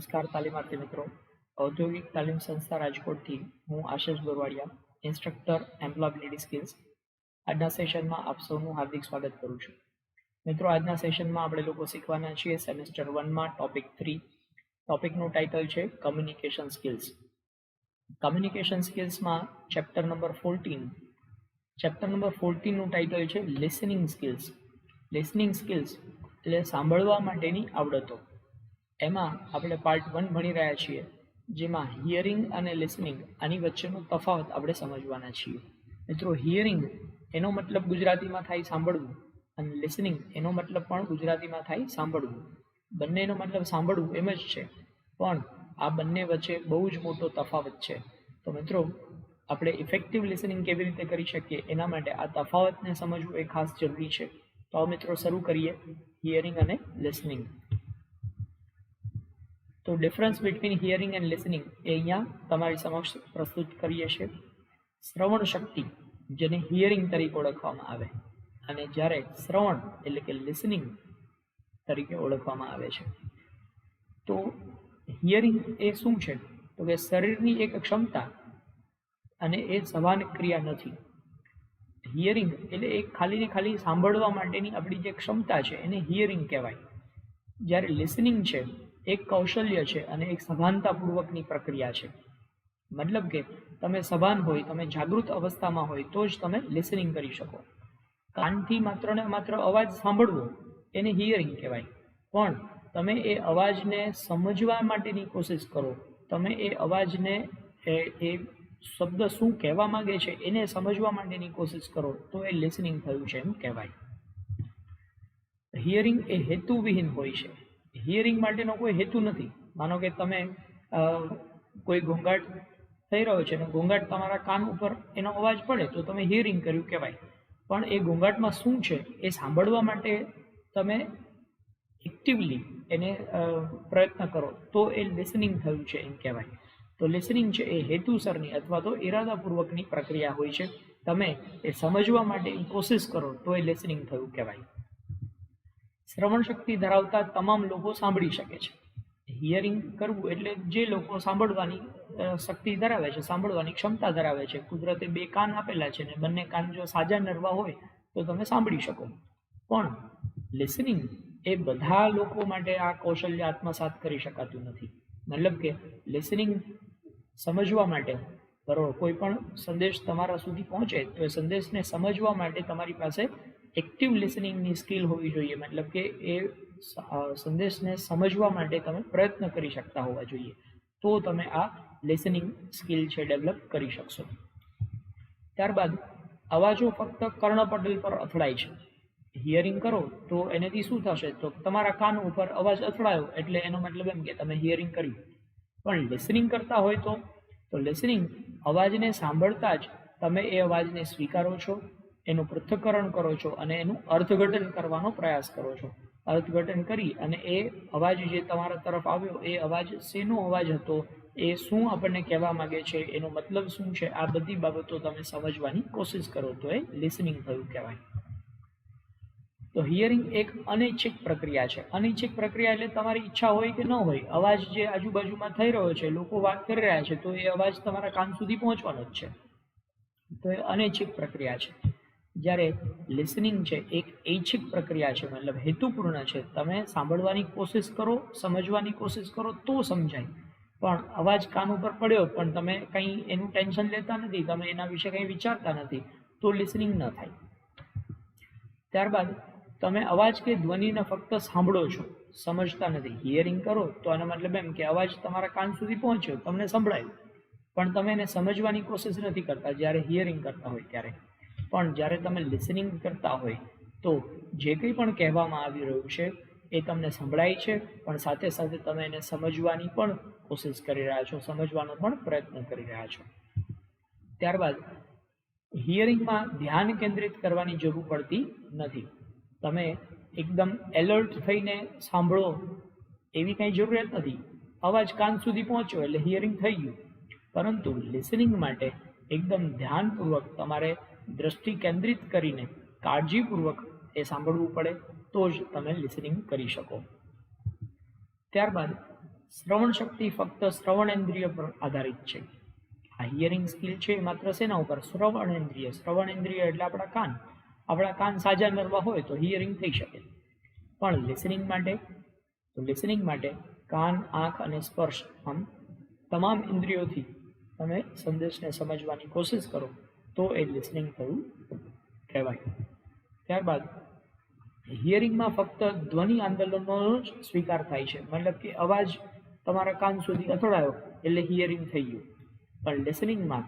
નમસ્કાર તાલીમાર્થી મિત્રો, ઔદ્યોગિક તાલીમ સંસ્થા રાજકોટથી હું આશિષ ગોરવાડિયા, ઇન્સ્ટ્રક્ટર એમ્પ્લોયબિલિટી સ્કિલ્સ. આજના સેશનમાં આપ સૌનું હાર્દિક સ્વાગત કરું છું. મિત્રો, આજના સેશનમાં આપણે લોકો શીખવાના છીએ સેમેસ્ટર 1માં ટોપિક 3. ટોપિકનું ટાઇટલ છે કમ્યુનિકેશન સ્કિલ્સ. કમ્યુનિકેશન સ્કિલ્સમાં ચેપ્ટર નંબર 14નું ટાઇટલ છે લિસનિંગ સ્કિલ્સ. લિસનિંગ સ્કિલ્સ એટલે સાંભળવા માટેની આવડતો. એમાં આપણે પાર્ટ 1 ભણી રહ્યા છીએ, જેમાં હિયરિંગ અને લિસનિંગ આની વચ્ચેનો તફાવત આપણે સમજવાના છીએ. મિત્રો, હિયરિંગ એનો મતલબ ગુજરાતીમાં થાય સાંભળવું, અને લિસનિંગ એનો મતલબ પણ ગુજરાતીમાં થાય સાંભળવું. બંનેનો મતલબ સાંભળવું એમ જ છે, પણ આ બંને વચ્ચે બહુ જ મોટો તફાવત છે. તો મિત્રો, આપણે ઇફેક્ટિવ લિસનિંગ કેવી રીતે કરી શકીએ એના માટે આ તફાવતને સમજવું એ ખાસ જરૂરી છે. તો મિત્રો, શરૂ કરીએ હિયરિંગ અને લિસનિંગ. તો difference between hearing and listening એ અહીંયા તમારી સમક્ષ પ્રસ્તુત કરીએ છીએ. શ્રવણ શક્તિ, જેને હિયરિંગ તરીકે ઓળખવામાં આવે, અને જ્યારે શ્રવણ એટલે કે લિસનિંગ તરીકે ઓળખવામાં આવે છે. તો હિયરિંગ એ શું છે? તો કે શરીરની એક ક્ષમતા, અને એ સભાન ક્રિયા નથી. હિયરિંગ એટલે એક ખાલી સાંભળવા માટેની આપણી જે ક્ષમતા છે એને હિયરિંગ કહેવાય. જ્યારે લિસનિંગ છે એક કૌશલ્ય છે અને એક સભાનતાપૂર્વકની પ્રક્રિયા છે. મતલબ કે તમે સભાન હોય, તમે જાગૃત અવસ્થામાં હોય તો જ તમે લિસનિંગ કરી શકો. કાનથી માત્ર ને માત્ર અવાજ સાંભળવો એને હિયરિંગ કહેવાય, પણ તમે એ અવાજને સમજવા માટેની કોશિશ કરો, તમે એ અવાજને એ શબ્દ શું કહેવા માંગે છે એને સમજવા માટેની કોશિશ કરો, તો એ લિસનિંગ થયું છે એમ કહેવાય. હિયરિંગ એ હેતુવિહીન હોય છે. હિયરિંગ માટેનો કોઈ હેતુ નથી. માનો કે તમે કોઈ ઘોંઘાટ થઈ રહ્યો છે અને ઘોંઘાટ તમારા કાન ઉપર એનો અવાજ પડે તો તમે હિયરિંગ કર્યું કહેવાય. પણ એ ઘોંઘાટમાં શું છે એ સાંભળવા માટે તમે એક્ટિવલી એને પ્રયત્ન કરો તો એ લિસનિંગ થયું છે એમ કહેવાય. તો લિસનિંગ છે એ હેતુસરની અથવા તો ઇરાદાપૂર્વકની પ્રક્રિયા હોય છે. તમે એ સમજવા માટેની કોશિશ કરો તો એ લિસનિંગ થયું કહેવાય. શ્રવણ શક્તિ ધરાવતા તમામ લોકો સાંભળી શકે છે. હિયરિંગ કરવું એટલે જે લોકો સાંભળવાની શક્તિ ધરાવે છે, સાંભળવાની ક્ષમતા ધરાવે છે. કુદરતે 2 કાન આપેલા છે ને બંને કાન જો સાજા નરવા હોય તો તમે સાંભળી શકો. પણ લિસનિંગ એ બધા લોકો માટે આ કૌશલ્ય આત્મસાત કરી શકાતું નથી. મતલબ કે લિસનિંગ સમજવા માટે, બરોબર, કોઈ પણ સંદેશ તમારા સુધી પહોંચે તો એ સંદેશને સમજવા માટે તમારી પાસે એક્ટિવ લિસનિંગની સ્કિલ હોવી જોઈએ. મતલબ કે એ સંદેશને સમજવા માટે તમે પ્રયત્ન કરી શકતા હોવા જોઈએ, તો તમે આ લિસનિંગ સ્કિલ છે ડેવલપ કરી શકશો. ત્યારબાદ અવાજો ફક્ત કર્ણપટલ પર અથડાય છે. હિયરિંગ કરો તો એનાથી શું થશે? તો તમારા કાન ઉપર અવાજ અથડાયો એટલે એનો મતલબ એમ કે તમે હિયરિંગ કર્યું. પણ લિસનિંગ કરતા હોય તો લિસનિંગ અવાજને સાંભળતા જ તમે એ અવાજને સ્વીકારો છો, એનું પૃથ્થકરણ કરો છો અને એનું અર્થઘટન કરવાનો પ્રયાસ કરો છો. અર્થઘટન કરી અને એ અવાજ જે તમારા તરફ આવ્યો એ અવાજ શેનો અવાજ હતો, એ શું આપણને કહેવા માંગે છે, એનો મતલબ શું છે, આ બધી બાબતો તમે સમજવાની કોશિશ કરો તો એ લિસનિંગ થયું કહેવાય. તો હિયરિંગ એક અનૈચ્છિક પ્રક્રિયા છે. અનૈચ્છિક પ્રક્રિયા એટલે તમારી ઈચ્છા હોય કે ન હોય, અવાજ જે આજુબાજુમાં થઈ રહ્યો છે, લોકો વાત કરી રહ્યા છે, તો એ અવાજ તમારા કાન સુધી પહોંચવાનો જ છે. તો એ અનૈચ્છિક પ્રક્રિયા છે. જ્યારે લિસનિંગ છે એક ઐચ્છિક પ્રક્રિયા છે, મતલબ હેતુપૂર્ણ છે. તમે સાંભળવાની કોશિશ કરો, સમજવાની કોશિશ કરો તો સમજાય. પણ અવાજ કાન ઉપર પડ્યો પણ તમે કંઈ એનું ટેન્શન લેતા નથી, તમે એના વિશે કંઈ વિચારતા નથી, તો લિસનિંગ ન થાય. ત્યારબાદ તમે અવાજ કે ધ્વનિને ફક્ત સાંભળો છો, સમજતા નથી. હિયરિંગ કરો તો આનો મતલબ એમ કે અવાજ તમારા કાન સુધી પહોંચ્યો, તમને સંભળાયું, પણ તમે એને સમજવાની કોશિશ નથી કરતા જ્યારે હિયરિંગ કરતા હોય ત્યારે. પણ જ્યારે તમે લિસનિંગ કરતા હોય તો જે કંઈ પણ કહેવામાં આવી રહ્યું છે એ તમને સંભળાય છે, પણ સાથે સાથે તમે એને સમજવાની પણ કોશિશ કરી રહ્યા છો, સમજવાનો પણ પ્રયત્ન કરી રહ્યા છો. ત્યારબાદ હિયરિંગમાં ધ્યાન કેન્દ્રિત કરવાની જરૂર પડતી નથી. તમે એકદમ એલર્ટ થઈને સાંભળો એવી કંઈ જરૂરિયાત નથી. અવાજ કાન સુધી પહોંચ્યો એટલે હિયરિંગ થઈ ગયું. પરંતુ લિસનિંગ માટે એકદમ ધ્યાનપૂર્વક તમારે દ્રષ્ટિ કેન્દ્રિત કરીને કાળજીપૂર્વક એ સાંભળવું પડે તો જ તમે લિસનિંગ કરી શકો. ત્યારબાદ શ્રવણ શક્તિ ફક્ત શ્રવણેન્દ્રિય પર આધારિત છે. આ હિયરિંગ સ્કિલ છે એ માત્ર શેના ઉપર? શ્રવણેન્દ્રિય એટલે આપણા કાન સાજા નરવા હોય તો હિયરિંગ થઈ શકે. પણ લિસનિંગ માટે કાન, આંખ અને સ્પર્શ આમ તમામ ઇન્દ્રિયોથી તમે સંદેશને સમજવાની કોશિશ કરો તો એ લિસનિંગ થયું કહેવાય. ત્યારબાદ હિયરિંગમાં ફક્ત ધ્વનિ આંદોલનનો જ સ્વીકાર થાય છે, મતલબ કે અવાજ તમારા કાન સુધી અથડાયો એટલે હિયરિંગ થઈ ગયું. પણ લિસનિંગમાં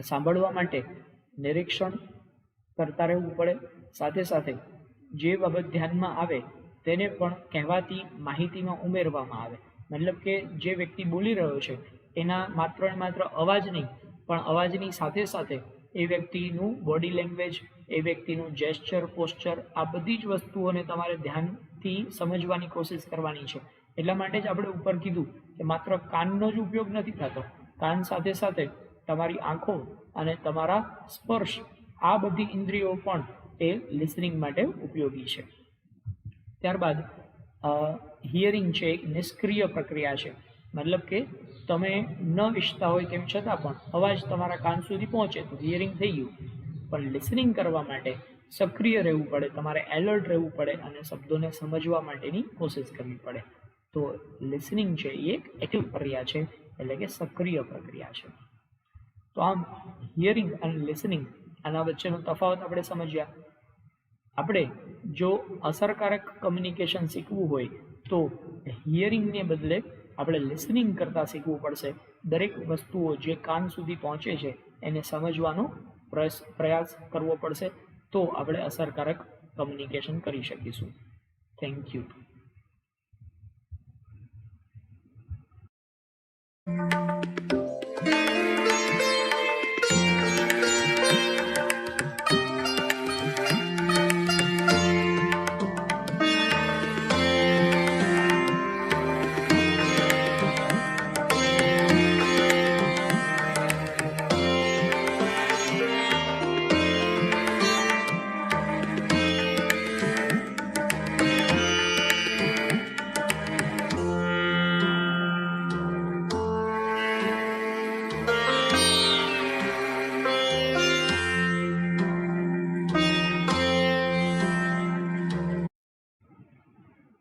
સાંભળવા માટે નિરીક્ષણ કરતા રહેવું પડે, સાથે સાથે જે બાબત ધ્યાનમાં આવે તેને પણ કહેવાતી માહિતીમાં ઉમેરવામાં આવે. મતલબ કે જે વ્યક્તિ બોલી રહ્યો છે એના માત્ર ને માત્ર અવાજ નહીં, પણ અવાજની સાથે સાથે એ વ્યક્તિનું બોડી લેંગ્વેજ, એ વ્યક્તિનું જેસ્ચર, પોસ્ચર, આ બધી જ વસ્તુઓને તમારે ધ્યાનથી સમજવાની કોશિશ કરવાની છે. એટલા માટે જ આપણે ઉપર કીધું કે માત્ર કાનનો જ ઉપયોગ નથી થતો, કાન સાથે સાથે તમારી આંખો અને તમારા સ્પર્શ, આ બધી ઇન્દ્રિયો પણ એ લિસનિંગ માટે ઉપયોગી છે. ત્યારબાદ હિયરિંગ છે એક નિષ્ક્રિય પ્રક્રિયા છે, મતલબ કે તમે ન ઈચ્છતા હોય તેમ છતાં પણ અવાજ તમારા કાન સુધી પહોંચે તો હિયરિંગ થઈ ગયું. પણ લિસનિંગ કરવા માટે સક્રિય રહેવું પડે, તમારે એલર્ટ રહેવું પડે અને શબ્દોને સમજવા માટેની કોશિશ કરવી પડે. તો લિસનિંગ છે એ એક એક્ટિવ પ્રક્રિયા છે, એટલે કે સક્રિય પ્રક્રિયા છે. તો આમ હિયરિંગ અને લિસનિંગ આના વચ્ચેનો તફાવત આપણે સમજ્યા. આપણે જો અસરકારક કમ્યુનિકેશન શીખવું હોય તો હિયરિંગને બદલે આપણે લિસનિંગ કરતાં શીખવું પડશે. દરેક વસ્તુઓ જે કાન સુધી પહોંચે છે એને સમજવાનો પ્રયાસ કરવો પડશે, તો આપણે અસરકારક કમ્યુનિકેશન કરી શકીશું. Thank you.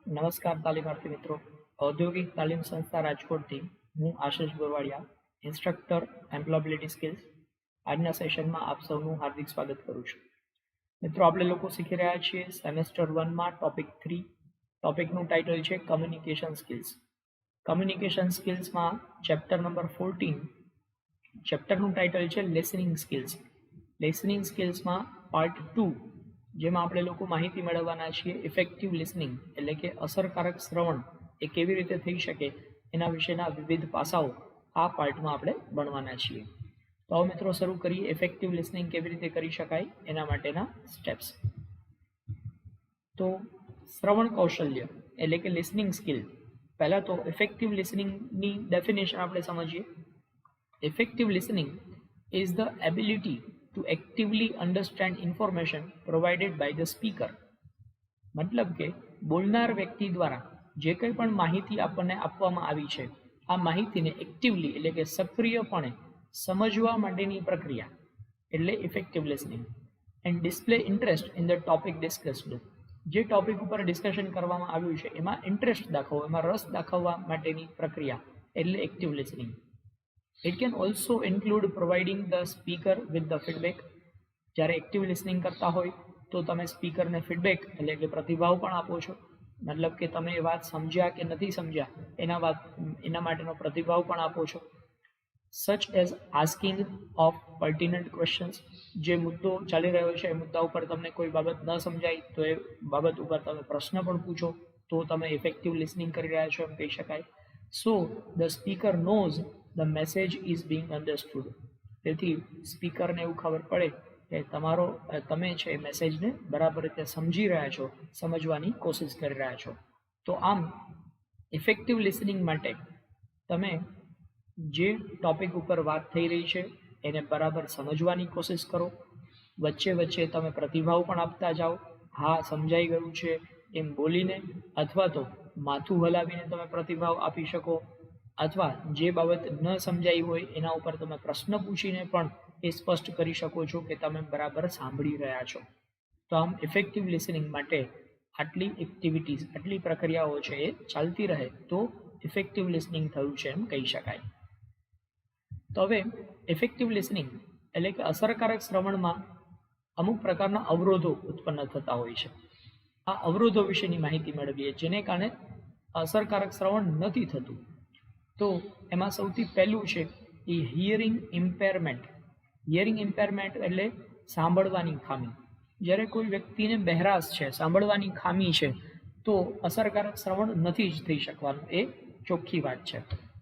નમસ્કાર તાલીમાર્થી મિત્રો, ઔદ્યોગિક તાલીમ સંસ્થા રાજકોટથી હું આશિષ ગોરવાડિયા, ઇન્સ્ટ્રક્ટર એમ્પ્લોયબિલિટી સ્કિલ્સ. આજના સેશનમાં આપ સૌનું હાર્દિક સ્વાગત કરું છું. મિત્રો, આપણે લોકો શીખી રહ્યા છીએ સેમેસ્ટર 1માં ટોપિક 3. ટોપિકનું ટાઇટલ છે કમ્યુનિકેશન સ્કિલ્સ. કમ્યુનિકેશન સ્કિલ્સમાં ચેપ્ટર નંબર 14, ચેપ્ટરનું ટાઇટલ છે લિસનિંગ સ્કિલ્સ. લિસનિંગ સ્કિલ્સમાં પાર્ટ 2, જેમાં આપણે લોકો માહિતી મેળવવાના છીએ ઇફેક્ટિવ લિસનિંગ, એટલે કે અસરકારક શ્રવણ એ કેવી રીતે થઈ શકે એના વિશેના વિવિધ પાસાઓ આ પાર્ટમાં આપણે ભણવાના છીએ. તો આવો મિત્રો શરૂ કરીએ ઇફેક્ટિવ લિસનિંગ કેવી રીતે કરી શકાય એના માટેના સ્ટેપ્સ. તો શ્રવણ કૌશલ્ય એટલે કે લિસનિંગ સ્કિલ. પહેલાં તો ઇફેક્ટિવ લિસનિંગની ડેફિનેશન આપણે સમજીએ. Effective listening is the ability to actively understand information provided by the speaker. મતલબ કે બોલનાર વ્યક્તિ દ્વારા જે કંઈ પણ માહિતી આપણને આપવામાં આવી છે આ માહિતીને એક્ટિવલી એટલે કે સક્રિયપણે સમજવા માટેની પ્રક્રિયા એટલે effective listening. And display interest in the topic discussed. જે ટોપિક ઉપર ડિસ્કશન કરવામાં આવ્યું છે એમાં ઇન્ટરેસ્ટ દાખવવો, એમાં રસ દાખવવા માટેની પ્રક્રિયા એટલે active listening. It can also include providing the speaker with the feedback. જ્યારે એક્ટિવ લિસનિંગ કરતા હોય તો તમે સ્પીકરને ફીડબેક એટલે કે પ્રતિભાવ પણ આપો છો. મતલબ કે તમે એ વાત સમજ્યા કે નથી સમજ્યા એના માટેનો પ્રતિભાવ પણ આપો છો. Such as asking of pertinent questions. જે મુદ્દો ચાલી રહ્યો છે એ મુદ્દા ઉપર તમને કોઈ બાબત ન સમજાય તો એ બાબત ઉપર તમે પ્રશ્ન પણ પૂછો તો તમે ઇફેક્ટિવ લિસનિંગ કરી રહ્યા છો એમ કહી શકાય. So the speaker knows the message is being understood. તેથી સ્પીકરને એવું ખબર પડે કે તમે છે મેસેજને બરાબર રીતે સમજી રહ્યા છો, સમજવાની કોશિશ કરી રહ્યા છો. તો આમ ઇફેક્ટિવ લિસનિંગ માટે તમે જે ટોપિક ઉપર વાત થઈ રહી છે એને બરાબર સમજવાની કોશિશ કરો. વચ્ચે વચ્ચે તમે પ્રતિભાવ પણ આપતા જાઓ, હા સમજાઈ ગયું છે એમ બોલીને, અથવા તો માથું હલાવીને તમે પ્રતિભાવ આપી શકો, અથવા જે બાબત ન સમજાઈ હોય એના ઉપર તમે પ્રશ્ન પૂછીને પણ એ સ્પષ્ટ કરી શકો છો કે તમે બરાબર સાંભળી રહ્યા છો. તો આમ ઇફેક્ટિવ લિસનિંગ માટે આટલી એક્ટિવિટીઝ, આટલી પ્રક્રિયાઓ છે એ ચાલતી રહે તો ઇફેક્ટિવ લિસનિંગ થયું છે એમ કહી શકાય. તો હવે ઇફેક્ટિવ લિસનિંગ એટલે કે અસરકારક શ્રવણમાં અમુક પ્રકારના અવરોધો ઉત્પન્ન થતા હોય છે. આ અવરોધો વિશેની માહિતી મેળવીએ જેને કારણે અસરકારક શ્રવણ નથી થતું. તો એમાં સૌથી પહેલું છે એ હિયરિંગ ઇમ્પેરમેન્ટ. હિયરિંગ ઇમ્પેરમેન્ટ એટલે સાંભળવાની ખામી. જ્યારે કોઈ વ્યક્તિને બહેરાશ છે, સાંભળવાની ખામી છે, તો અસરકારક શ્રવણ નથી જ થઈ શકવાનું, એ ચોખ્ખી વાત છે.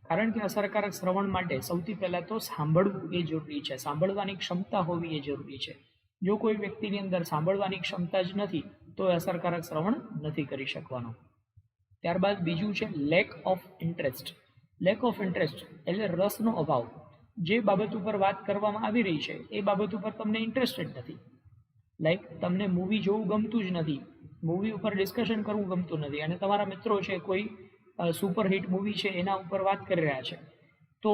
કારણ કે અસરકારક શ્રવણ માટે સૌથી પહેલાં તો સાંભળવું એ જરૂરી છે, સાંભળવાની ક્ષમતા હોવી એ જરૂરી છે. જો કોઈ વ્યક્તિની અંદર સાંભળવાની ક્ષમતા જ નથી તો એ અસરકારક શ્રવણ નથી કરી શકવાનો. ત્યારબાદ બીજું છે lack of interest. Lack of interest એટલે રસનો અભાવ. જે બાબત ઉપર વાત કરવામાં આવી રહી છે એ બાબત ઉપર તમને ઇન્ટરેસ્ટેડ નથી. લાઈક તમને મૂવી જોવું ગમતું જ નથી, મૂવી ઉપર ડિસ્કશન કરવું ગમતું નથી, અને તમારા મિત્રો છે કોઈ સુપરહિટ મૂવી છે એના ઉપર વાત કરી રહ્યા છે, તો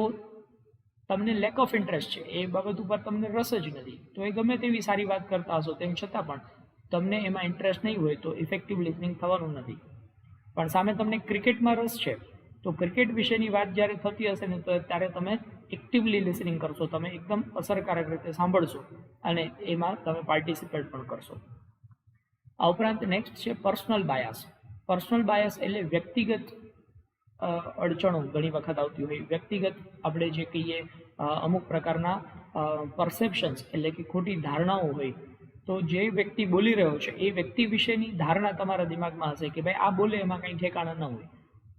તમને લેક ઓફ ઇન્ટરેસ્ટ છે, એ બાબત ઉપર તમને રસ જ નથી. તો એ ગમે તેવી સારી વાત કરતા હશો તેમ છતાં પણ તમને એમાં ઇન્ટરેસ્ટ નહીં હોય તો ઇફેક્ટિવ લિસનિંગ થવાનું નથી. પણ સામે તમને ક્રિકેટમાં રસ છે તો ક્રિકેટ વિશેની વાત જ્યારે થતી હશે ને તો ત્યારે તમે એક્ટિવલી લિસનિંગ કરશો, તમે એકદમ અસરકારક રીતે સાંભળશો અને એમાં તમે પાર્ટિસિપેટ પણ કરશો. આ ઉપરાંત નેક્સ્ટ છે પર્સનલ બાયસ. પર્સનલ બાયસ એટલે વ્યક્તિગત અડચણો ઘણી વખત આવતી હોય, વ્યક્તિગત આપણે જે કહીએ અમુક પ્રકારના પરસેપ્શન્સ એટલે કે ખોટી ધારણાઓ હોય. તો જે વ્યક્તિ બોલી રહ્યો છે એ વ્યક્તિ વિશેની ધારણા તમારા દિમાગમાં હશે કે ભાઈ આ બોલે એમાં કંઈ ઠેકાણા ન હોય,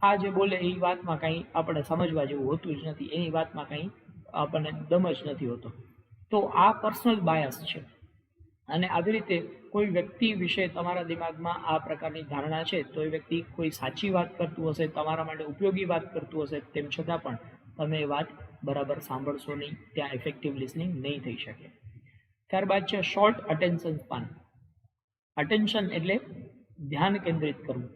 આ જે બોલે એ વાતમાં કંઈ આપણે સમજવા જેવું હોતું જ નથી, એની વાતમાં કંઈ આપણને દમ જ નથી હોતો. તો આ પર્સનલ બાયસ છે. અને આવી રીતે કોઈ વ્યક્તિ વિશે તમારા દિમાગમાં આ પ્રકારની ધારણા છે તો એ વ્યક્તિ કોઈ સાચી વાત કરતું હશે, તમારા માટે ઉપયોગી વાત કરતું હશે, તેમ છતાં પણ તમે એ વાત બરાબર સાંભળશો નહીં, ત્યાં ઇફેક્ટિવ લિસનિંગ નહીં થઈ શકે. ત્યારબાદ છે શોર્ટ અટેન્શન સ્પાન. અટેન્શન એટલે ધ્યાન કેન્દ્રિત કરવું.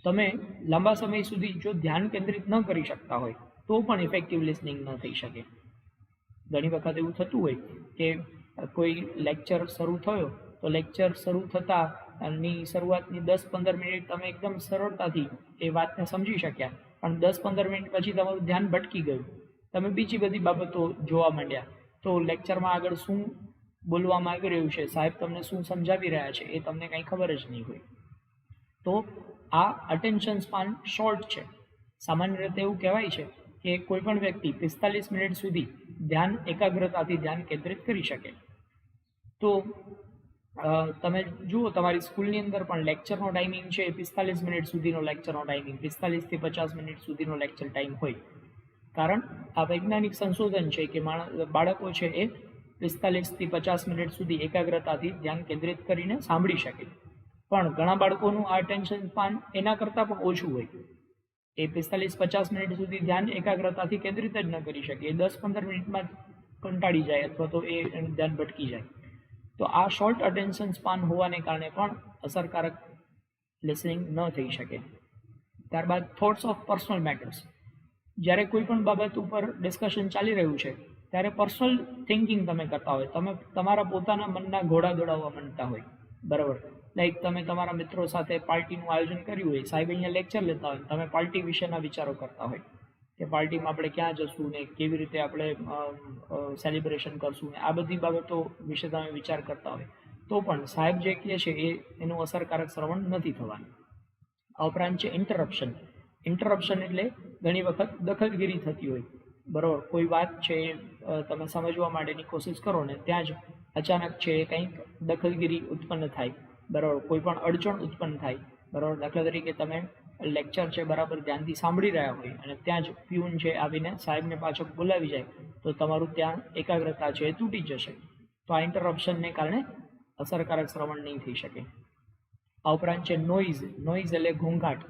તમે લાંબા સમય સુધી જો ધ્યાન કેન્દ્રિત ન કરી શકતા હોય તો પણ ઇફેક્ટિવ લિસનિંગ ન થઈ શકે. ઘણી વખત એવું થતું હોય કે કોઈ લેક્ચર શરૂ થયો તો લેક્ચર શરૂ થતાની શરૂઆતની 10-15 મિનિટ તમે એકદમ સરળતાથી એ વાતને સમજી શક્યા, પણ 10-15 મિનિટ પછી તમારું ધ્યાન ભટકી ગયું, તમે બીજી બધી બાબતો જોવા માંડ્યા. તો લેક્ચરમાં આગળ શું બોલવામાં આવી રહ્યું છે, સાહેબ તમને શું સમજાવી રહ્યા છે એ તમને કંઈ ખબર જ નહીં હોય. તો આ અટેન્શન સ્પાન શોર્ટ છે. સામાન્ય રીતે એવું કહેવાય છે કે કોઈ પણ વ્યક્તિ 45 મિનિટ સુધી ધ્યાન એકાગ્રતાથી ધ્યાન કેન્દ્રિત કરી શકે. તો તમે જુઓ તમારી સ્કૂલની અંદર પણ લેક્ચરનો ટાઈમિંગ છે 45 મિનિટ સુધીનો લેક્ચરનો ટાઈમિંગ, 45 થી 50 મિનિટ સુધીનો લેક્ચર ટાઈમ હોય. કારણ આ વૈજ્ઞાનિક સંશોધન છે કે બાળકો છે એ 45 થી 50 મિનિટ સુધી એકાગ્રતાથી ધ્યાન કેન્દ્રિત કરીને સાંભળી શકે. પણ ઘણા બાળકોનું આ અટેન્શન સ્પાન એના કરતાં પણ ઓછું હોય. એ 45-50 મિનિટ સુધી ધ્યાન એકાગ્રતાથી કેન્દ્રિત જ ન કરી શકે, એ 10-15 મિનિટમાં કંટાળી જાય અથવા તો એ ધ્યાન ભટકી જાય. તો આ શોર્ટ અટેન્શન સ્પાન હોવાને કારણે પણ અસરકારક લિસનિંગ ન થઈ શકે. ત્યારબાદ થોટ્સ ઓફ પર્સનલ મેટર્સ. જ્યારે કોઈ પણ બાબત ઉપર ડિસ્કશન ચાલી રહ્યું છે ત્યારે પર્સનલ થિંકિંગ તમે કરતા હોય, તમે તમારા પોતાના મનના ઘોડા દોડાવવા માંડતા હોય, બરાબર. લાઈક તમે તમારા મિત્રો સાથે પાર્ટીનું આયોજન કર્યું હોય, સાહેબ અહીંયા લેક્ચર લેતા હોય, તમે પાર્ટી વિશેના વિચારો કરતા હોય કે પાર્ટીમાં આપણે ક્યાં જશું ને કેવી રીતે આપણે સેલિબ્રેશન કરશું ને આ બધી બાબતો વિશે તમે વિચાર કરતા હોય, તો પણ સાહેબ જે કહે છે એનું અસરકારક શ્રવણ નથી થવાનું. આ ઉપરાંત છે ઇન્ટરપ્શન. ઇન્ટરપ્શન એટલે ઘણી વખત દખલગીરી થતી હોય, બરાબર. કોઈ વાત છે તમે સમજવા માટેની કોશિશ કરો ને ત્યાં જ અચાનક છે કંઈક દખલગીરી ઉત્પન્ન થાય, બરાબર. કોઈ પણ અડચણ ઉત્પન્ન થાય, બરાબર. દાખલા તરીકે તમે લેક્ચર છે બરાબર ધ્યાનથી સાંભળી રહ્યા હોય અને ત્યાં જ પ્યુન છે આવીને સાહેબને પાછો બોલાવી જાય તો તમારું ત્યાં એકાગ્રતા છે એ તૂટી જશે. તો આ ઇન્ટરપ્શનને કારણે અસરકારક શ્રવણ નહીં થઈ શકે. આ ઉપરાંત છે નોઇઝ. નોઇઝ એટલે ઘોંઘાટ.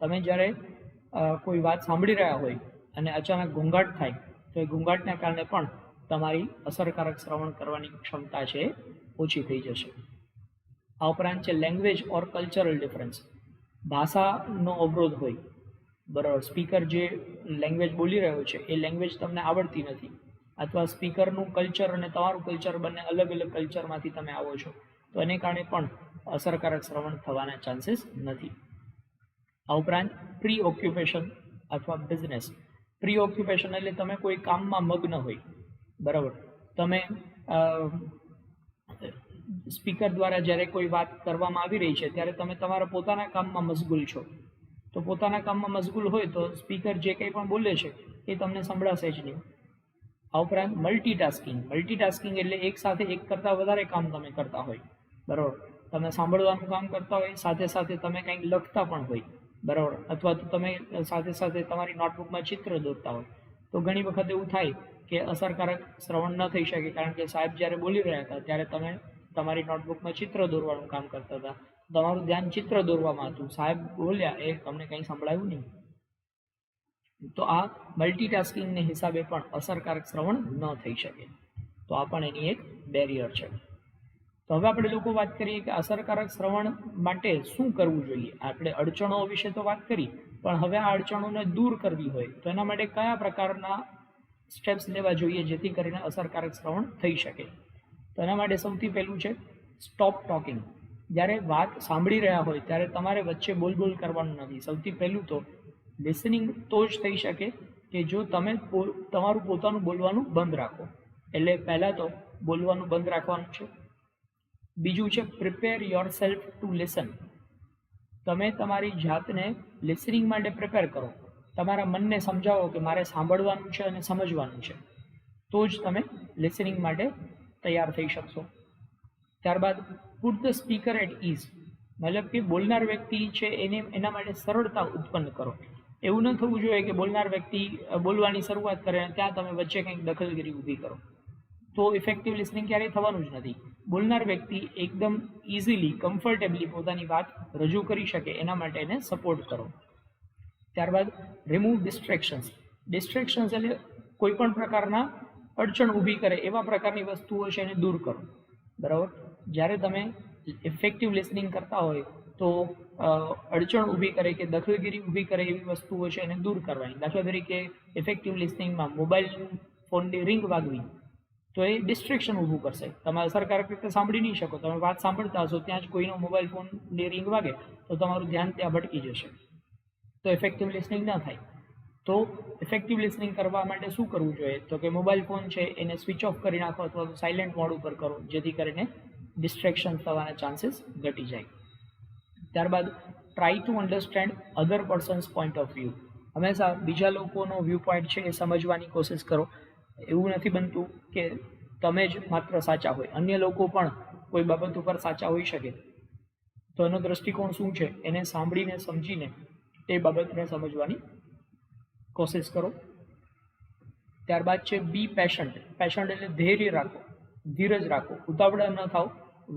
તમે જ્યારે કોઈ વાત સાંભળી રહ્યા હોય અને અચાનક ઘોંઘાટ થાય તો એ ઘોંઘાટના કારણે પણ તમારી અસરકારક શ્રવણ કરવાની ક્ષમતા છે ઓછી થઈ જશે. આ ઉપરાંત છે લેંગ્વેજ ઓર કલ્ચરલ ડિફરન્સ. ભાષાનો અવરોધ હોય, બરાબર, સ્પીકર જે લેંગ્વેજ બોલી રહ્યો છે એ લેંગ્વેજ તમને આવડતી નથી, અથવા સ્પીકરનું કલ્ચર અને તમારું કલ્ચર બંને અલગ અલગ કલ્ચરમાંથી તમે આવો છો, તો એને કારણે પણ અસરકારક શ્રવણ થવાના ચાન્સીસ નથી. આ ઉપરાંત પ્રી ઓક્યુપેશન અથવા બિઝનેસ. પ્રી ઓક્યુપેશન એટલે તમે કોઈ કામમાં મગ્ન હોય, બરાબર, તમે સ્પીકર દ્વારા જ્યારે કોઈ વાત કરવામાં આવી રહી છે ત્યારે તમે તમારા પોતાના કામમાં મશગુલ છો, તો પોતાના કામમાં મશગુલ હોય તો સ્પીકર જે કંઈ પણ બોલે છે એ તમને સંભળાશે જ નહીં. આ ઉપરાંત મલ્ટીટાસ્કિંગ. મલ્ટીટાસ્કિંગ એટલે એક સાથે એક કરતાં વધારે કામ તમે કરતા હોય, બરાબર, તમે સાંભળવાનું કામ કરતા હોય, સાથે સાથે તમે કંઈક લખતા પણ હોય, બરાબર, અથવા તો તમે સાથે સાથે તમારી નોટબુકમાં ચિત્ર દોરતા હોય, તો ઘણી વખત એવું થાય કે અસરકારક શ્રવણ ન થઈ શકે, કારણ કે સાહેબ જ્યારે બોલી રહ્યા હતા ત્યારે તમે તમારી નોટબુકમાં ચિત્ર દોરવાનું કામ કરતા હતા, તમારું ધ્યાન ચિત્ર દોરવામાં હતું, સાહેબ બોલ્યા એ તમને કંઈ સંભળાયું નહીં. તો આ મલ્ટીટાસ્કિંગને હિસાબે પણ અસરકારક શ્રવણ ન થઈ શકે, તો આ પણ એની એક બેરિયર છે. તો હવે આપણે લોકો વાત કરીએ કે અસરકારક શ્રવણ માટે શું કરવું જોઈએ. આપણે અડચણો વિશે તો વાત કરી, પણ હવે આ અડચણોને દૂર કરવી હોય તો એના માટે કયા પ્રકારના સ્ટેપ્સ લેવા જોઈએ જેથી કરીને અસરકારક શ્રવણ થઈ શકે. તો એના માટે સૌથી પહેલું છે સ્ટોપ ટોકિંગ. જ્યારે વાત સાંભળી રહ્યા હોય ત્યારે તમારે વચ્ચે બોલ કરવાનું નથી. સૌથી પહેલું તો લિસનિંગ તો જ થઈ શકે કે જો તમે તમારું પોતાનું બોલવાનું બંધ રાખો. એટલે પહેલાં તો બોલવાનું બંધ રાખવાનું છે. બીજું છે prepare your self to listen. તમે તમારી જાતને લિસનિંગ માટે પ્રિપેર કરો. તમારા મનને સમજાવો કે મારે સાંભળવાનું છે અને સમજવાનું છે, તો જ તમે લિસનિંગ માટે તૈયાર થઈ શકશો. ત્યારબાદ put the speaker at ease. મતલબ કે બોલનાર વ્યક્તિ છે એના માટે સરળતા ઉત્પન્ન કરો. એવું ન થવું જોઈએ કે બોલનાર વ્યક્તિ બોલવાની શરૂઆત કરે અને ત્યાં તમે વચ્ચે કંઈક દખલગીરી ઊભી કરો, તો ઇફેક્ટિવ લિસનિંગ ક્યારેય થવાનું જ નથી. બોલનાર વ્યક્તિ એકદમ ઇઝીલી કમ્ફર્ટેબલી પોતાની વાત રજૂ કરી શકે એના માટે એને સપોર્ટ કરો. ત્યારબાદ રિમૂવ ડિસ્ટ્રેક્શન્સ. ડિસ્ટ્રેક્શન્સ એટલે કોઈ પણ પ્રકારના અડચણ ઊભી કરે એવા પ્રકારની વસ્તુઓ છે એને દૂર કરો, બરાબર. જ્યારે તમે ઇફેક્ટિવ લિસનિંગ કરતા હોય તો અડચણ ઊભી કરે કે દખલગીરી ઊભી કરે એવી વસ્તુઓ છે એને દૂર કરવાની. દાખલા તરીકે ઇફેક્ટિવ લિસનિંગમાં મોબાઈલ ફોનની રિંગ વાગવી તો એ ડિસ્ટ્રેક્શન ઊભું કરશે. તમે અસરકારક રીતે સાંભળી નહીં શકો. તમે વાત સાંભળતા હશો ત્યાં જ કોઈનો મોબાઈલ ફોનની રિંગ વાગે તો તમારું ધ્યાન ત્યાં ભટકી જશે, તો ઇફેક્ટિવ લિસનિંગ ન થાય. તો ઇફેક્ટિવ લિસનિંગ કરવા માટે શું કરવું જોઈએ, તો કે મોબાઈલ ફોન છે એને સ્વિચ ઓફ કરી નાખો અથવા તો સાયલેન્ટ મોડ ઉપર કરો, જેથી કરીને ડિસ્ટ્રેક્શન થવાના ચાન્સીસ ઘટી જાય. ત્યારબાદ try to understand other persons point of view. હંમેશા બીજા લોકોનો વ્યૂ પોઈન્ટ છે એ સમજવાની કોશિશ કરો. એવું નથી બનતું કે તમે જ માત્ર સાચા હોય, અન્ય લોકો પણ કોઈ બાબત ઉપર સાચા હોઈ શકે, તો એનો દ્રષ્ટિકોણ શું છે એને સાંભળીને સમજીને એ બાબતને સમજવાની કોશિશ કરો. ત્યારબાદ છે બી પેશન્ટ. પેશન્ટ એટલે ધૈર્ય રાખો, ધીરજ રાખો, ઉતાવળા ન થાવ.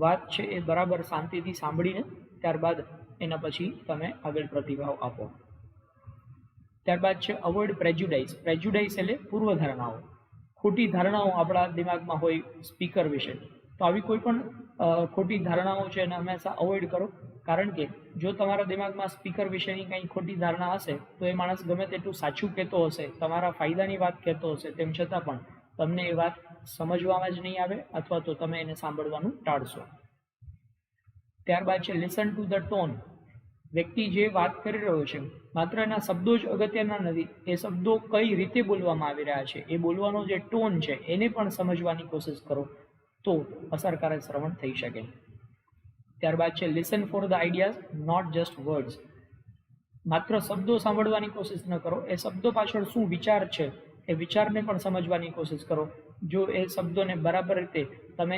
વાત છે એ બરાબર શાંતિથી સાંભળીને ત્યારબાદ એના પછી તમે આગળ પ્રતિભાવ આપો. ત્યારબાદ છે અવોઇડ પ્રેજ્યુડાઇઝ. પ્રેજ્યુડાઇઝ એટલે પૂર્વધારણાઓ. ખોટી ધારણાઓ આપણા દિમાગમાં હોય સ્પીકર વિશે, તો આવી કોઈ પણ ખોટી ધારણાઓ છે એને હંમેશા અવોઇડ કરો. કારણ કે જો તમારા દિમાગમાં સ્પીકર વિશેની કંઈ ખોટી ધારણા હશે તો એ માણસ ગમે તેટલું સાચું કહેતો હશે, તમારા ફાયદાની વાત કહેતો હશે, તેમ છતાં પણ તમને એ વાત સમજવામાં જ નહીં આવે અથવા તો તમે એને સાંભળવાનું ટાળશો. ત્યારબાદ છે લિસન ટુ ધ ટોન. વ્યક્તિ જે વાત કરી રહ્યો છે માત્ર એના શબ્દો જ અગત્યના નથી, એ શબ્દો કઈ રીતે બોલવામાં આવી રહ્યા છે, એ બોલવાનો જે ટોન છે એને પણ સમજવાની કોશિશ કરો, તો અસરકારક શ્રવણ થઈ શકે. ત્યારબાદ છે listen for the ideas note just words. માત્ર શબ્દો સાંભળવાની કોશિશ ન કરો, એ શબ્દો પાછળ શું વિચાર છે એ વિચારને પણ સમજવાની કોશિશ કરો. જો એ શબ્દોને બરાબર રીતે તમે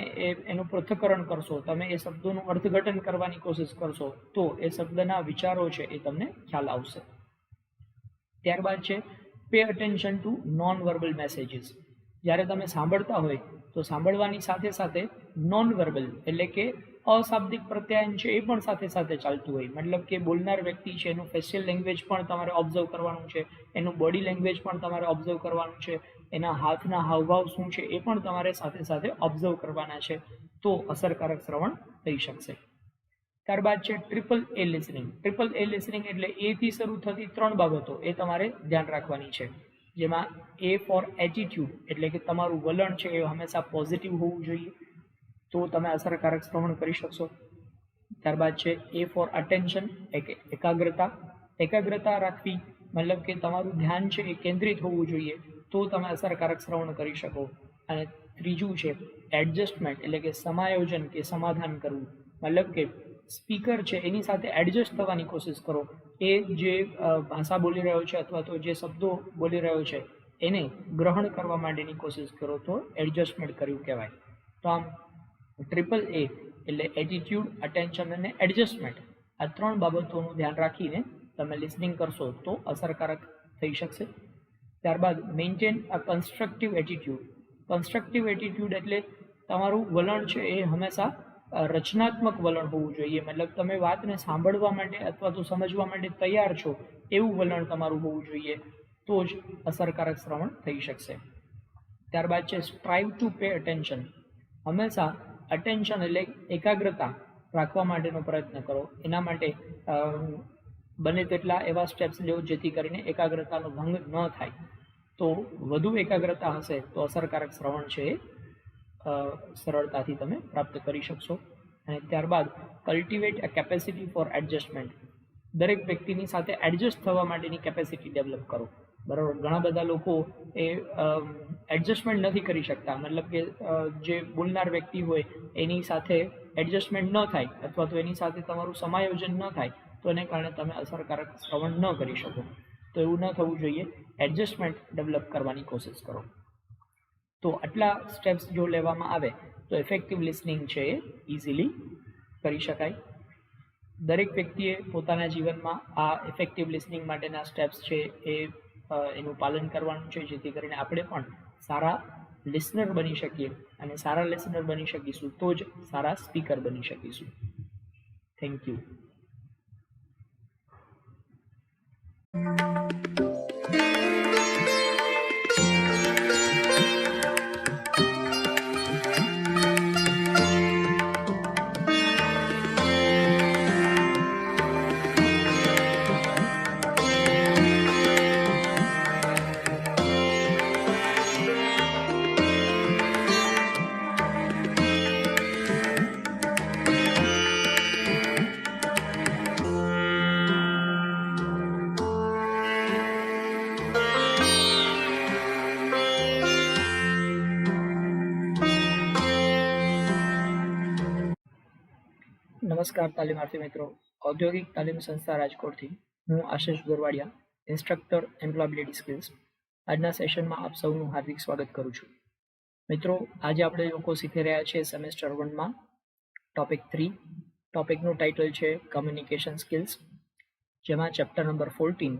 એનું પૃથ્થકરણ કરશો, તમે એ શબ્દોનું અર્થઘટન કરવાની કોશિશ કરશો, તો એ શબ્દના વિચારો છે એ તમને ખ્યાલ આવશે. ત્યારબાદ છે pay attention two non verbal messages. જ્યારે તમે સાંભળતા હોય તો સાંભળવાની સાથે સાથે નોન વર્બલ એટલે કે અશાબ્દિક પ્રત્યાયન છે એ પણ સાથે સાથે ચાલતું હોય. મતલબ કે બોલનાર વ્યક્તિ છે એનું ફેશિયલ લેંગ્વેજ પણ તમારે ઓબ્ઝર્વ કરવાનું છે, એનું બોડી લેંગ્વેજ પણ તમારે ઓબ્ઝર્વ કરવાનું છે, એના હાથના હાવભાવ શું છે એ પણ તમારે સાથે સાથે ઓબ્ઝર્વ કરવાના છે, તો અસરકારક શ્રવણ થઈ શકશે. ત્યારબાદ છે ટ્રિપલ એ લિસનિંગ. ટ્રિપલ એ લિસનિંગ એટલે એ થી શરૂ થતી 3 બાબતો એ તમારે ધ્યાન રાખવાની છે, જેમાં એ ફોર એટીટ્યુડ એટલે કે તમારું વલણ છે એ હંમેશા પોઝિટિવ હોવું જોઈએ, તો તમે અસરકારક શ્રવણ કરી શકશો. ત્યારબાદ છે એ ફોર અટેન્શન, એકાગ્રતા. એકાગ્રતા રાખવી મતલબ કે તમારું ધ્યાન છે એ કેન્દ્રિત હોવું જોઈએ, તો તમે અસરકારક શ્રવણ કરી શકો. અને ત્રીજું છે એડજસ્ટમેન્ટ એટલે કે સમાયોજન કે સમાધાન કરવું, મતલબ કે સ્પીકર છે એની સાથે એડજસ્ટ થવાની કોશિશ કરો. એ જે ભાષા બોલી રહ્યો છે અથવા તો જે શબ્દો બોલી રહ્યો છે એને ગ્રહણ કરવા માટેની કોશિશ કરો, તો એડજસ્ટમેન્ટ કર્યું કહેવાય. તો આમ ટ્રિપલ એ એટલે એટીટ્યુડ, અટેન્શન અને એડજસ્ટમેન્ટ, આ 3 બાબતોનું ધ્યાન રાખીને તમે લિસનિંગ કરશો તો અસરકારક થઈ શકશે. ત્યારબાદ મેન્ટેન અ કન્સ્ટ્રક્ટિવ એટીટ્યુડ. કન્સ્ટ્રક્ટિવ એટીટ્યુડ એટલે તમારું વલણ છે એ હંમેશા રચનાત્મક વલણ હોવું જોઈએ, મતલબ તમે વાતને સાંભળવા માટે અથવા તો સમજવા માટે તૈયાર છો એવું વલણ તમારું હોવું જોઈએ, તો જ અસરકારક શ્રવણ થઈ શકશે. ત્યારબાદ છે સ્ટ્રાઇવ ટુ પે અટેન્શન. હંમેશા અટેન્શન એટલે એકાગ્રતા રાખવા માટેનો પ્રયત્ન કરો. એના માટે બને તેટલા એવા સ્ટેપ્સ લેવો જેથી કરીને એકાગ્રતાનો ભંગ ન થાય. તો વધુ એકાગ્રતા હશે તો અસરકારક શ્રવણ છે એ સરળતાથી તમે પ્રાપ્ત કરી શકશો. અને ત્યારબાદ કલ્ટિવેટ અ કેપેસિટી ફોર એડજસ્ટમેન્ટ. દરેક વ્યક્તિની સાથે એડજસ્ટ થવા માટેની કેપેસિટી ડેવલપ કરો. બરાબર, ઘણા બધા લોકો એ એડજસ્ટમેન્ટ નથી કરી શકતા, મતલબ કે જે બોલનાર વ્યક્તિ હોય એની સાથે એડજસ્ટમેન્ટ ન થાય અથવા તો એની સાથે તમારું સમાયોજન ન થાય, તો એને કારણે તમે અસરકારક શ્રવણ ન કરી શકો. તો એવું ન થવું જોઈએ, એડજસ્ટમેન્ટ ડેવલપ કરવાની કોશિશ કરો. તો આટલા સ્ટેપ્સ જો લેવામાં આવે તો ઇફેક્ટિવ લિસનિંગ છે એ ઇઝીલી કરી શકાય. દરેક વ્યક્તિએ પોતાના જીવનમાં આ ઇફેક્ટિવ લિસનિંગ માટેના સ્ટેપ્સ છે એનું પાલન કરવાનું છે, જેથી કરીને આપણે પણ સારા લિસનર બની શકીએ, અને સારા લિસનર બની શકીશું તો જ સારા સ્પીકર બની શકીશું. Thank you. નમસ્કાર તાલીમાર્થી મિત્રો, ઔદ્યોગિક તાલીમ સંસ્થા રાજકોટથી હું આશિષ ગોરવાડિયા, ઇન્સ્ટ્રક્ટર એમ્પ્લોયબિલિટી સ્કિલ્સ. આજના સેશનમાં આપ સૌનું હાર્દિક સ્વાગત કરું છું. મિત્રો, આજે આપણે લોકો શીખી રહ્યા છીએ સેમેસ્ટર 1માં ટોપિક 3. ટોપિકનું ટાઇટલ છે કમ્યુનિકેશન સ્કિલ્સ, જેમાં ચેપ્ટર નંબર 14.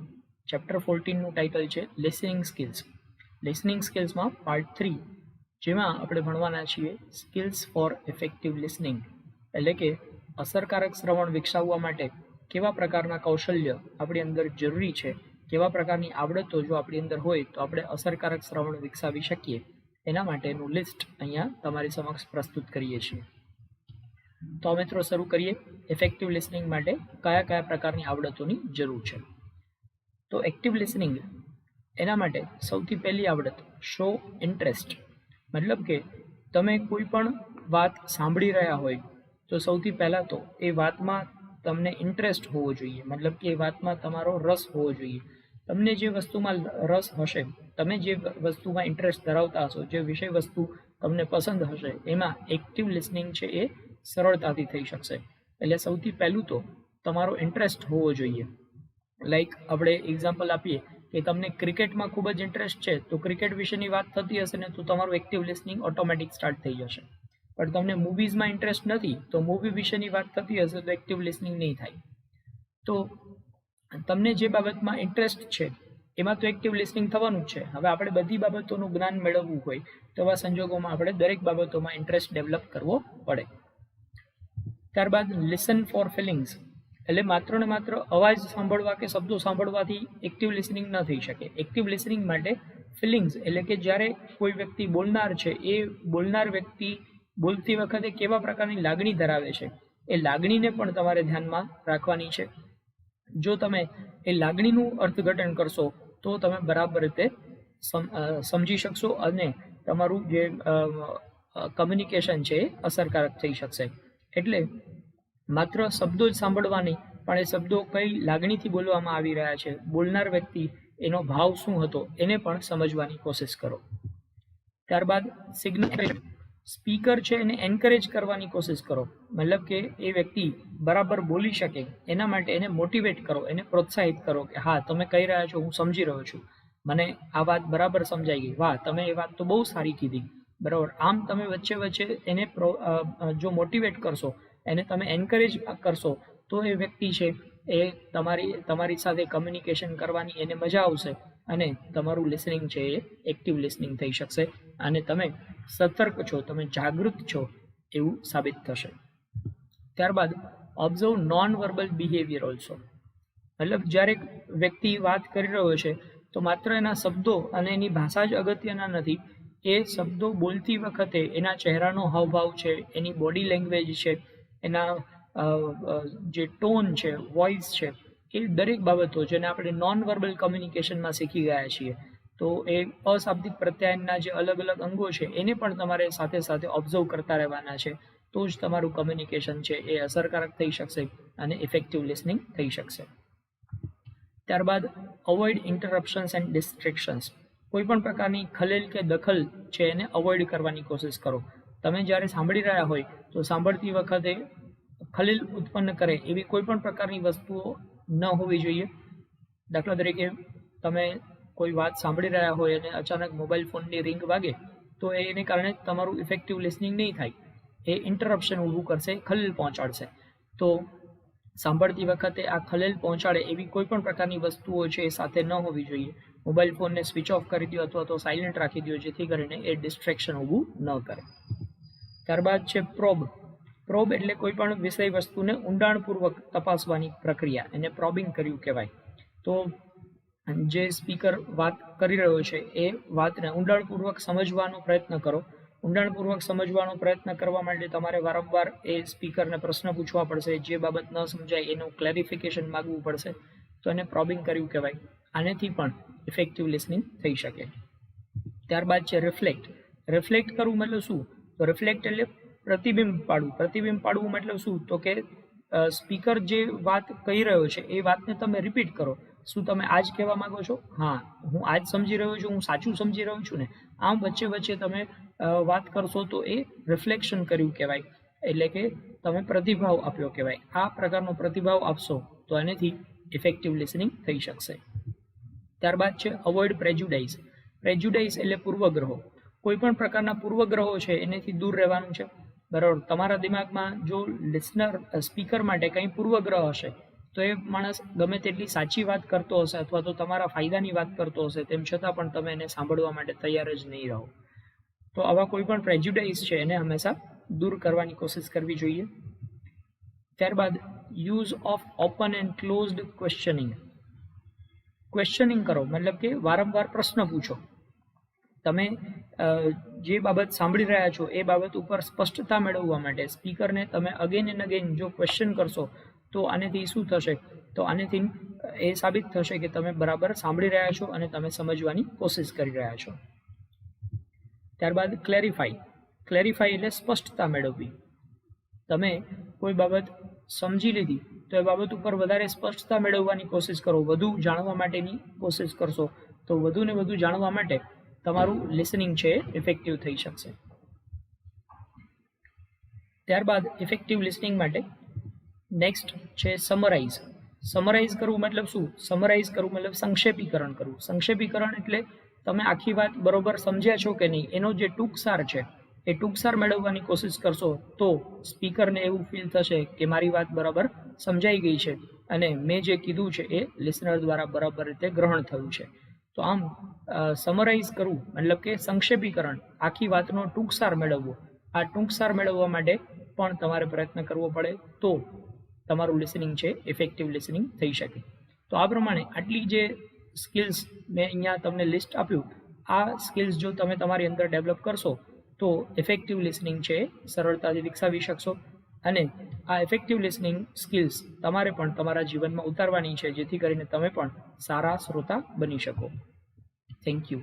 ચેપ્ટર 14નું ટાઇટલ છે લિસનિંગ સ્કિલ્સ. લિસનિંગ સ્કિલ્સમાં પાર્ટ 3, જેમાં આપણે ભણવાના છીએ સ્કિલ્સ ફોર ઇફેક્ટિવ લિસનિંગ, એટલે કે અસરકારક શ્રવણ વિકસાવવા માટે કેવા પ્રકારના કૌશલ્ય આપણી અંદર જરૂરી છે, કેવા પ્રકારની આવડતો જો આપણી અંદર હોય તો આપણે અસરકારક શ્રવણ વિકસાવી શકીએ, એના માટેનું લિસ્ટ અહીંયા તમારી સમક્ષ પ્રસ્તુત કરીએ છીએ. તો મિત્રો શરૂ કરીએ. ઇફેક્ટિવ લિસનિંગ માટે કયા કયા પ્રકારની આવડતોની જરૂર છે. તો એક્ટિવ લિસનિંગ એના માટે સૌથી પહેલી આવડત શો ઇન્ટરેસ્ટ, મતલબ કે તમે કોઈ પણ વાત સાંભળી રહ્યા હોય તો સૌથી પહેલાં તો એ વાતમાં તમને ઇન્ટરેસ્ટ હોવો જોઈએ, મતલબ કે એ વાતમાં તમારો રસ હોવો જોઈએ. તમને જે વસ્તુમાં રસ હશે, તમે જે વસ્તુમાં ઇન્ટરેસ્ટ ધરાવતા હશો, જે વિષય વસ્તુ તમને પસંદ હશે, એમાં એક્ટિવ લિસનિંગ છે એ સરળતાથી થઈ શકશે. એટલે સૌથી પહેલું તો તમારો ઇન્ટરેસ્ટ હોવો જોઈએ. લાઈક આપણે એક્ઝામ્પલ આપીએ કે તમને ક્રિકેટમાં ખૂબ જ ઇન્ટરેસ્ટ છે, તો ક્રિકેટ વિશેની વાત થતી હશે ને તો તમારું એક્ટિવ લિસનિંગ ઓટોમેટિક સ્ટાર્ટ થઈ જશે. પણ તમને મૂવીઝમાં ઇન્ટરેસ્ટ નથી તો મૂવી વિશેની વાત થતી હશે તો એક્ટિવ લિસનિંગ નહીં થાય. તો તમને જે બાબતમાં ઇન્ટરેસ્ટ છે એમાં તો એક્ટિવ લિસનિંગ થવાનું જ છે. હવે આપણે બધી બાબતોનું જ્ઞાન મેળવવું હોય તો આવા સંજોગોમાં આપણે દરેક બાબતોમાં ઇન્ટરેસ્ટ ડેવલપ કરવો પડે. ત્યારબાદ લિસન ફોર ફિલિંગ્સ, એટલે માત્ર ને માત્ર અવાજ સાંભળવા કે શબ્દો સાંભળવાથી એક્ટિવ લિસનિંગ ન થઈ શકે. એક્ટિવ લિસનિંગ માટે ફિલિંગ્સ એટલે કે જ્યારે કોઈ વ્યક્તિ બોલનાર છે એ બોલનાર વ્યક્તિ બોલતી વખતે કેવા પ્રકારની લાગણી ધરાવે છે એ લાગણીને પણ તમારે ધ્યાનમાં રાખવાની છે. જો તમે એ લાગણીનું અર્થઘટન કરશો તો તમે બરાબર રીતે સમજી શકશો અને તમારું જે કમ્યુનિકેશન છે એ અસરકારક થઈ શકશે. એટલે માત્ર શબ્દો જ સાંભળવાની, પણ એ શબ્દો કઈ લાગણીથી બોલવામાં આવી રહ્યા છે, બોલનાર વ્યક્તિ એનો ભાવ શું હતો એને પણ સમજવાની કોશિશ કરો. ત્યારબાદ સિગ્નલ, સ્પીકર છે એને એન્કરેજ કરવાની કોશિશ કરો. મતલબ કે એ વ્યક્તિ બરાબર બોલી શકે એના માટે એને મોટિવેટ કરો, એને પ્રોત્સાહિત કરો કે હા તમે કહી રહ્યા છો, હું સમજી રહ્યો છું, મને આ વાત બરાબર સમજાઈ ગઈ, વાહ તમે એ વાત તો બહુ સારી કીધી, બરાબર. આમ તમે વચ્ચે વચ્ચે એને જો મોટિવેટ કરશો, એને તમે એન્કરેજ કરશો તો એ વ્યક્તિ છે એ તમારી સાથે કમ્યુનિકેશન કરવાની એને મજા આવશે અને તમારું લિસનિંગ છે એ એક્ટિવ લિસનિંગ થઈ શકશે અને તમે સતર્ક છો, તમે જાગૃત છો એવું સાબિત થશે. ત્યારબાદ observe non verbal behaviour also. મતલબ જ્યારે વ્યક્તિ વાત કરી રહ્યો છે તો માત્ર એના શબ્દો અને એની ભાષા જ અગત્યના નથી, એ શબ્દો બોલતી વખતે એના ચહેરાનો હાવભાવ છે, એની બોડી લેંગ્વેજ છે, એના જે ટોન છે, વોઇસ છે, એ દરેક બાબતો જેને આપણે નોન વર્બલ કમ્યુનિકેશનમાં શીખી ગયા છીએ. તો એ અશાબ્દિક પ્રત્યાયનના જે અલગ અલગ અંગો છે એને પણ તમારે સાથે સાથે ઓબ્ઝર્વ કરતા રહેવાના છે. તો જ તમારું કમ્યુનિકેશન છે એ અસરકારક થઈ શકશે અને ઇફેક્ટિવ લિસનિંગ થઈ શકશે. ત્યારબાદ અવોઇડ ઇન્ટરપ્શન્સ એન્ડ ડિસ્ટ્રેક્શન્સ. કોઈ પણ પ્રકારની ખલેલ કે દખલ છે એને અવોઇડ કરવાની કોશિશ કરો. તમે જ્યારે સાંભળી રહ્યા હોય તો સાંભળતી વખતે ખલેલ ઉત્પન્ન કરે એવી કોઈ પણ પ્રકારની વસ્તુઓ ન હોવી જોઈએ. દાખલા તરીકે તમે કોઈ વાત સાંભળી રહ્યા હોય અને અચાનક મોબાઈલ ફોનની રિંગ વાગે તો એને કારણે તમારું ઇફેક્ટિવ લિસનિંગ નહીં થાય, એ ઇન્ટરપ્શન ઊભું કરશે, ખલેલ પહોંચાડશે. તો સાંભળતી વખતે આ ખલેલ પહોંચાડે એવી કોઈ પણ પ્રકારની વસ્તુઓ છે એ સાથે ન હોવી જોઈએ. મોબાઈલ ફોનને સ્વિચ ઓફ કરી દો અથવા તો સાયલેન્ટ રાખી દો જેથી કરીને એ ડિસ્ટ્રેક્શન ઊભું ન કરે. ત્યારબાદ છે પ્રોબ. પ્રોબ એટલે કોઈ પણ વિષય વસ્તુને ઊંડાણપૂર્વક તપાસવાની પ્રક્રિયા, એને પ્રોબિંગ કર્યું કહેવાય. તો જે સ્પીકર વાત કરી રહ્યો છે એ વાતને ઊંડાણપૂર્વક સમજવાનો પ્રયત્ન કરો. ઊંડાણપૂર્વક સમજવાનો પ્રયત્ન કરવા માટે તમારે વારંવાર એ સ્પીકરને પ્રશ્ન પૂછવા પડશે, જે બાબત ન સમજાય એનું ક્લેરિફિકેશન માગવું પડશે. તો એને પ્રોબિંગ કર્યું કહેવાય. આનેથી પણ ઇફેક્ટિવ લિસનિંગ થઈ શકે. ત્યારબાદ છે રિફ્લેક્ટ. રિફ્લેક્ટ કરવું મતલબ શું? તો રિફ્લેક્ટ એટલે પ્રતિબિંબ પાડવું. પ્રતિબિંબ પાડવું મતલબ શું? તો કે સ્પીકર જે વાત કહી રહ્યો છે એ વાતને તમે રિપીટ કરો. શું તમે આજ કહેવા માંગો છો? હા, હું આજ સમજી રહ્યો છું, હું સાચું સમજી રહ્યો છું ને? આમ વચ્ચે વચ્ચે તમે વાત કરશો તો એ રિફ્લેક્શન કર્યું કહેવાય, એટલે કે તમે પ્રતિભાવ આપ્યો કહેવાય. આ પ્રકારનો પ્રતિભાવ આપશો તો એનાથી ઇફેક્ટિવ લિસનિંગ થઈ શકશે. ત્યારબાદ છે અવોઇડ પ્રેજ્યુડાઇઝ. પ્રેજ્યુડાઇઝ એટલે પૂર્વગ્રહો. કોઈ પણ પ્રકારના પૂર્વગ્રહો છે એનાથી દૂર રહેવાનું છે, બરાબર. તમારા દિમાગમાં જો સ્પીકર માટે કંઈ પૂર્વગ્રહ હશે તો એ માણસ ગમે તેટલી સાચી વાત કરતો હશે અથવા તો તમારા ફાયદાની વાત કરતો હશે તેમ છતાં પણ તમે એને સાંભળવા માટે તૈયાર જ નહીં રહો. તો આવા કોઈ પણ પ્રેજ્યુડાઇઝ છે એને હંમેશા દૂર કરવાની કોશિશ કરવી જોઈએ. ત્યારબાદ use of open end closed questioning. Questioning કરો મતલબ કે વારંવાર પ્રશ્ન પૂછો. તમે જે બાબત સાંભળી રહ્યા છો એ બાબત ઉપર સ્પષ્ટતા મેળવવા માટે સ્પીકરને તમે અગેન એન્ડ અગેન જો ક્વેશ્ચન કરશો તો આનેથી શું થશે? તો આનેથી એ સાબિત થશે કે તમે બરાબર સાંભળી રહ્યા છો અને તમે સમજવાની કોશિશ કરી રહ્યા છો. ત્યારબાદ ક્લેરિફાઈ. ક્લેરિફાઈ એટલે સ્પષ્ટતા મેળવવી. તમે કોઈ બાબત સમજી લીધી તો એ બાબત ઉપર વધારે સ્પષ્ટતા મેળવવાની કોશિશ કરો, વધુ જાણવા માટેની કોશિશ કરશો તો વધુ ને વધુ જાણવા માટે તમારું લિસનિંગ છે ઇફેક્ટિવ થઈ શકશે. ત્યારબાદ ઇફેક્ટિવ લિસનિંગ માટે નેક્સ્ટ છે સમરાઇઝ. સમરાઇઝ કરવું મતલબ શું? સમરાઇઝ કરવું મતલબ સંક્ષેપીકરણ કરવું. સંક્ષેપીકરણ એટલે તમે આખી વાત બરોબર સમજ્યા છો કે નહીં એનો જે ટૂંકસાર છે એ ટૂંકસાર મેળવવાની કોશિશ કરશો તો સ્પીકરને એવું ફીલ થશે કે મારી વાત બરાબર સમજાઈ ગઈ છે અને મેં જે કીધું છે એ લિસનર દ્વારા બરાબર રીતે ગ્રહણ થયું છે. તો આમ સમરાઇઝ કરવું મતલબ કે સંક્ષેપીકરણ, આખી વાતનો ટૂંકસાર મેળવવો. આ ટૂંકસાર મેળવવા માટે પણ તમારે પ્રયત્ન કરવો પડે તો તમારું લિસનિંગ છે ઇફેક્ટિવ લિસનિંગ થઈ શકે. તો આ પ્રમાણે આટલી જે સ્કિલ્સ મેં અહીંયા તમને લિસ્ટ આપ્યું, આ સ્કિલ્સ જો તમે તમારી અંદર ડેવલપ કરશો તો ઇફેક્ટિવ લિસનિંગ છે સરળતાથી વિકસાવી શકશો અને આ ઇફેક્ટિવ લિસનિંગ સ્કિલ્સ તમારે પણ તમારા જીવનમાં ઉતારવાની છે, જેથી કરીને તમે પણ સારા શ્રોતા બની શકો. Thank you.